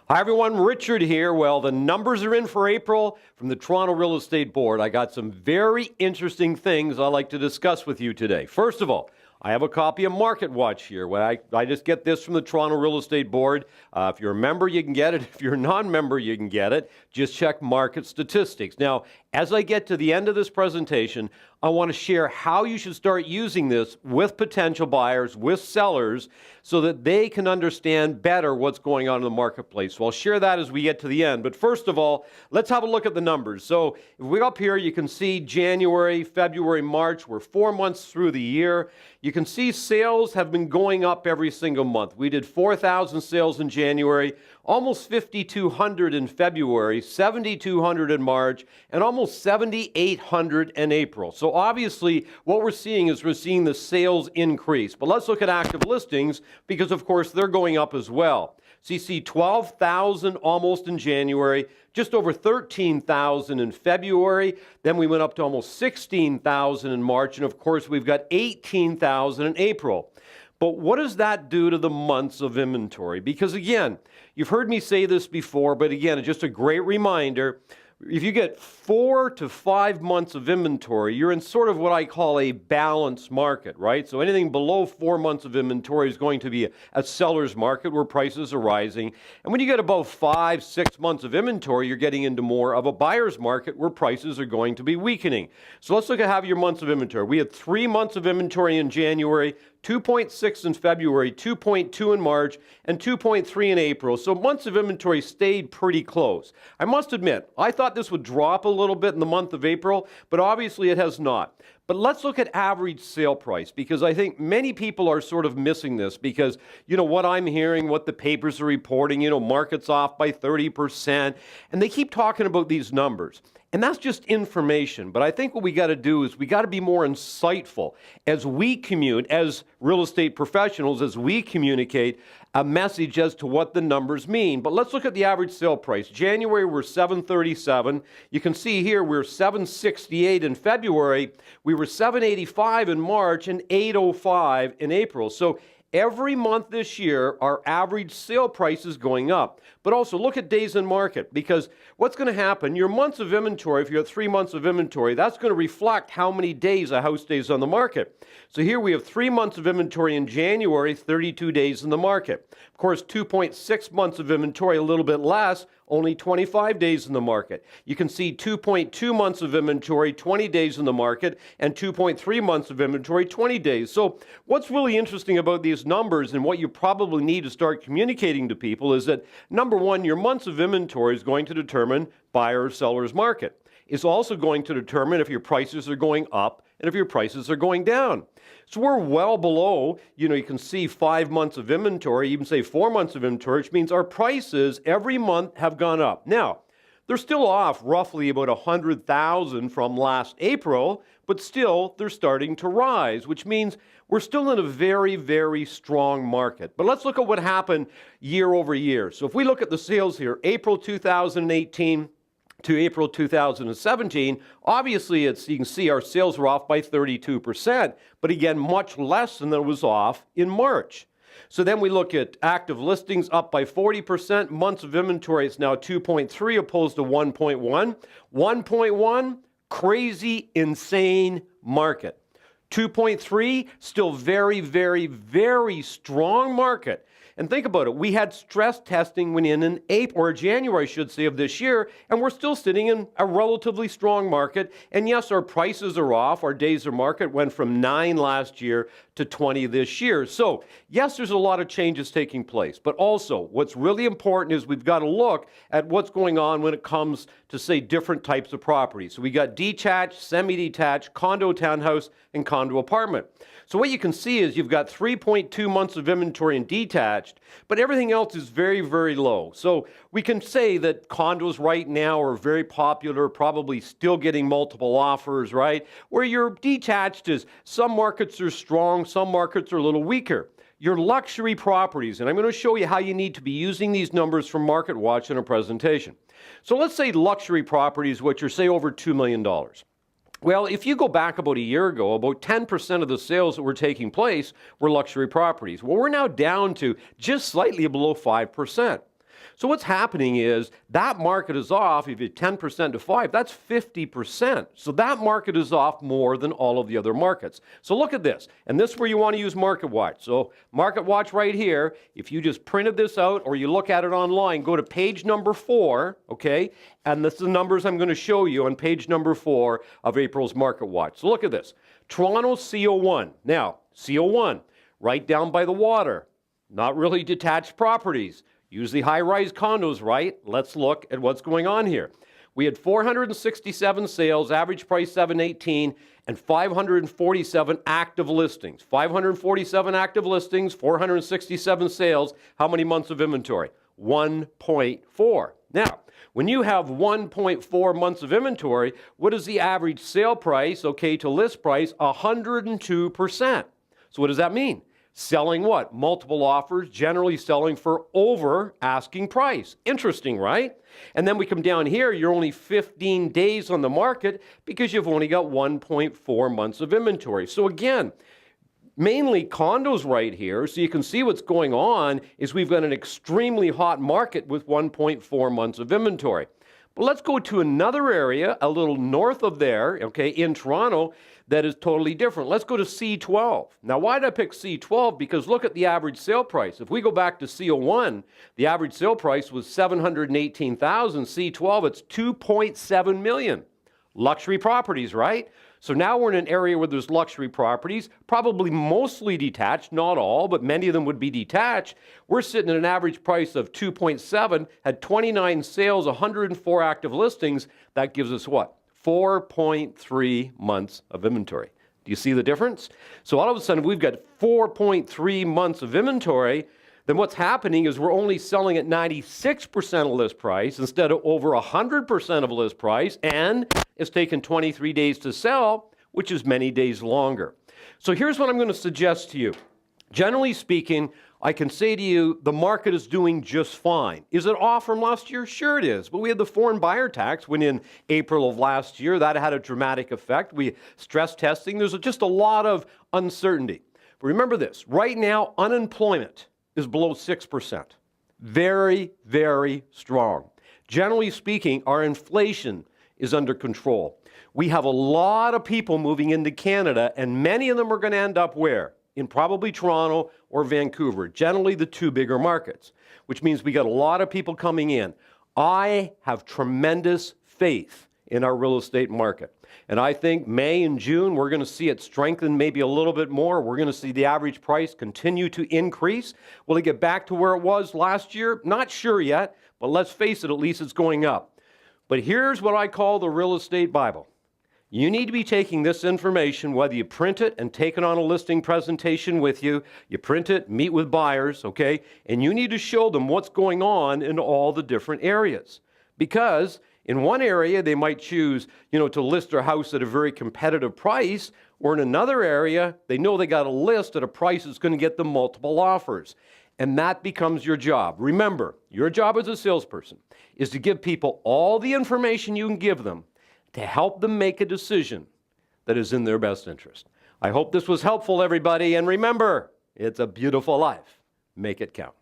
Hi everyone, Richard here. Well, the numbers are in for April from the Toronto Real Estate Board. I got some very interesting things I'd like to discuss with you today. First of all, I have a copy of Market Watch here. I just get this from the Toronto Real Estate Board. If you're a member, you can get it. If you're a non-member, you can get it. Just check market statistics. Now, as I get to the end of this presentation, I want to share how you should start using this with potential buyers, with sellers, so that they can understand better what's going on in the marketplace. So I'll share that as we get to the end. But first of all, let's have a look at the numbers. So if we go up here, you can see January, February, March. We're 4 months through the year. You can see sales have been going up every single month. We did 4,000 sales in January, almost 5,200 in February, 7,200 in March, and almost 7,800 in April. So obviously, what we're seeing is we're seeing the sales increase. But let's look at active listings because, of course, they're going up as well. So you see 12,000 almost in January, just over 13,000 in February. Then we went up to almost 16,000 in March. And of course, we've got 18,000 in April. But what does that do to the months of inventory? Because again, you've heard me say this before, but again, it's just a great reminder. If you get 4 to 5 months of inventory, you're in sort of what I call a balanced market, right? So anything below 4 months of inventory is going to be a seller's market where prices are rising. And when you get above 5, 6 months of inventory, you're getting into more of a buyer's market where prices are going to be weakening. So let's look at how your months of inventory. We had 3 months of inventory in January, 2.6 in February, 2.2 in March, and 2.3 in April. So months of inventory stayed pretty close. I must admit, I thought this would drop a little bit in the month of April, but obviously it has not. But let's look at average sale price, because I think many people are sort of missing this because, what I'm hearing, what the papers are reporting, market's off by 30%, and they keep talking about these numbers. And that's just information. But I think what we got to do is we got to be more insightful as we commute, as real estate professionals, as we communicate a message as to what the numbers mean. But let's look at the average sale price. January, we're $737. You can see here we're $768 in February. We were $785 in March and $805 in April. So every month this year, our average sale price is going up. But also look at days in market, because what's going to happen, your months of inventory, if you have 3 months of inventory, that's going to reflect how many days a house stays on the market. So here we have 3 months of inventory in January, 32 days in the market. Of course, 2.6 months of inventory, a little bit less, only 25 days in the market. You can see 2.2 months of inventory, 20 days in the market, and 2.3 months of inventory, 20 days. So what's really interesting about these numbers and what you probably need to start communicating to people is that, number one, your months of inventory is going to determine buyer or seller's market. It's also going to determine if your prices are going up and if your prices are going down. So we're well below, you can see 5 months of inventory, even say 4 months of inventory, which means our prices every month have gone up. Now, they're still off roughly about 100,000 from last April, but still they're starting to rise, which means we're still in a very, very strong market. But let's look at what happened year over year. So if we look at the sales here, April 2018 to April 2017, obviously you can see our sales were off by 32%, but again, much less than it was off in March. So then we look at active listings up by 40%, months of inventory, it's now 2.3 opposed to 1.1. 1.1, crazy, insane market. 2.3, still very, very, very strong market. And think about it, we had stress testing when in April, or January, I should say, of this year, and we're still sitting in a relatively strong market. And yes, our prices are off. Our days of market went from 9 last year to 20 this year. So yes, there's a lot of changes taking place. But also, what's really important is we've got to look at what's going on when it comes to, say, different types of properties. So we got detached, semi-detached, condo townhouse, and condo apartment. So what you can see is you've got 3.2 months of inventory in detached, but everything else is very, very low. So we can say that condos right now are very popular, probably still getting multiple offers, right? Where your detached is, some markets are strong, some markets are a little weaker. Your luxury properties, and I'm going to show you how you need to be using these numbers from Market Watch in a presentation. So let's say luxury properties, which are, say, over $2 million. Well, if you go back about a year ago, about 10% of the sales that were taking place were luxury properties. Well, we're now down to just slightly below 5%. So what's happening is that market is off. If you 10% to 5, that's 50%. So that market is off more than all of the other markets. So look at this. And this is where you want to use Market Watch. So Market Watch right here, if you just printed this out or you look at it online, go to page number 4, okay? And this is the numbers I'm going to show you on page number 4 of April's Market Watch. So look at this. Toronto CO1. Now, CO1, right down by the water. Not really detached properties. Usually high-rise condos, right? Let's look at what's going on here. We had 467 sales, average price $718, and 547 active listings. 547 active listings, 467 sales. How many months of inventory? 1.4. Now, when you have 1.4 months of inventory, what is the average sale price, okay, to list price? 102%. So what does that mean? Selling what? Multiple offers, generally selling for over asking price. Interesting, right? And then we come down here, you're only 15 days on the market because you've only got 1.4 months of inventory. So again, mainly condos right here, so you can see what's going on is we've got an extremely hot market with 1.4 months of inventory. But let's go to another area a little north of there, okay, in Toronto, that is totally different. Let's go to C12. Now, why did I pick C12? Because look at the average sale price. If we go back to CO1, the average sale price was $718,000. C12, it's $2.7 million. Luxury properties, right? So now we're in an area where there's luxury properties, probably mostly detached, not all, but many of them would be detached. We're sitting at an average price of 2.7, had 29 sales, 104 active listings. That gives us what? 4.3 months of inventory. Do you see the difference? So all of a sudden, we've got 4.3 months of inventory. Then what's happening is we're only selling at 96% of list price instead of over 100% of list price, and it's taken 23 days to sell, which is many days longer. So here's what I'm going to suggest to you. Generally speaking, I can say to you, the market is doing just fine. Is it off from last year? Sure it is. But we had the foreign buyer tax when in April of last year. That had a dramatic effect. We stress testing. There's just a lot of uncertainty. But remember this, right now, unemployment is below 6%. Very, very strong. Generally speaking, our inflation is under control. We have a lot of people moving into Canada, and many of them are going to end up where? In probably Toronto or Vancouver, generally the two bigger markets, which means we got a lot of people coming in. I have tremendous faith in our real estate market. And I think May and June, we're going to see it strengthen maybe a little bit more. We're going to see the average price continue to increase. Will it get back to where it was last year? Not sure yet, but let's face it, at least it's going up. But here's what I call the real estate Bible. You need to be taking this information, whether you print it and take it on a listing presentation with you, you print it, meet with buyers, okay, and you need to show them what's going on in all the different areas. Because in one area, they might choose, to list their house at a very competitive price, or in another area, they know they got to list at a price that's going to get them multiple offers. And that becomes your job. Remember, your job as a salesperson is to give people all the information you can give them to help them make a decision that is in their best interest. I hope this was helpful, everybody. And remember, it's a beautiful life. Make it count.